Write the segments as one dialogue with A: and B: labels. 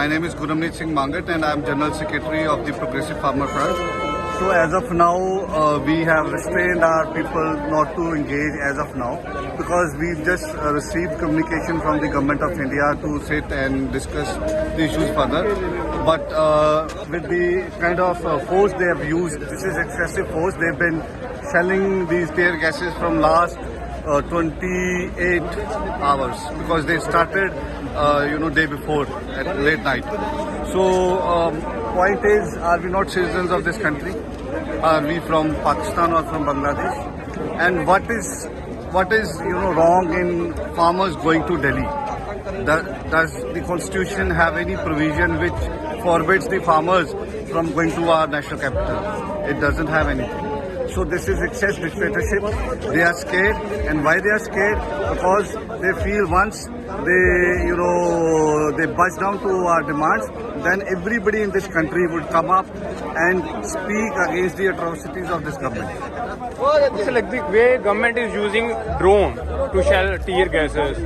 A: My name is Gurumneet Singh Mangat and I am General Secretary of the Progressive Farmer Front. So as of now, we have restrained our people not to engage as of now because we've just received communication from the Government of India to sit and discuss the issues further. But with the kind of force they have used, this is excessive force. They've been shelling these tear gases from last 28 hours because they started day before at late night. So point is, are we not citizens of this country? Are we from Pakistan or from Bangladesh? And what is wrong in farmers going to Delhi? Does the constitution have any provision which forbids the farmers from going to our national capital? It doesn't have anything. So this is excess dictatorship. They are scared, and why they are scared? Because they feel once they budge down to our demands, then everybody in this country would come up and speak against the atrocities of this government.
B: It's like the way government is using drone to shell tear gases.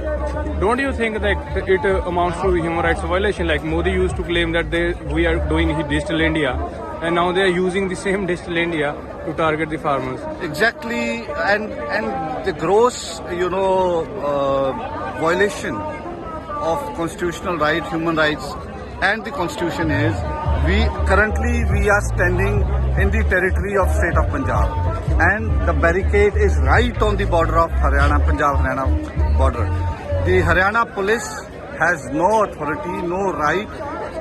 B: Don't you think that it amounts to human rights violation? Like Modi used to claim that we are doing Digital India, and now they are using the same Digital India to target the farmers.
A: Exactly, and the gross violation of constitutional rights, human rights, and the constitution is we are standing in the territory of state of Punjab, and the barricade is right on the border of Haryana, Punjab-Haryana border. The Haryana police has no authority, no right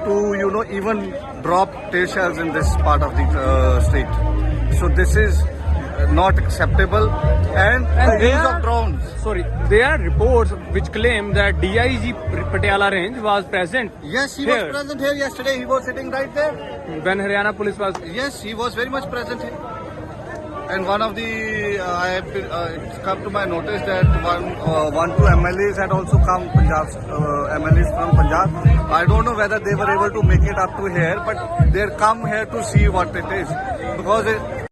A: to even drop tear shells in this part of the state. So this is not acceptable, and the use of drones.
B: Sorry, there are reports which claim that DIG Patiala range was present.
A: Yes, he
B: here.
A: was present here yesterday. He was sitting right there.
B: When Haryana police was.
A: Yes, he was very much present here. And one of the, it's come to my notice that two MLAs had also come, MLAs from Punjab. I don't know whether they were able to make it up to here, but they come here to see what it is. Because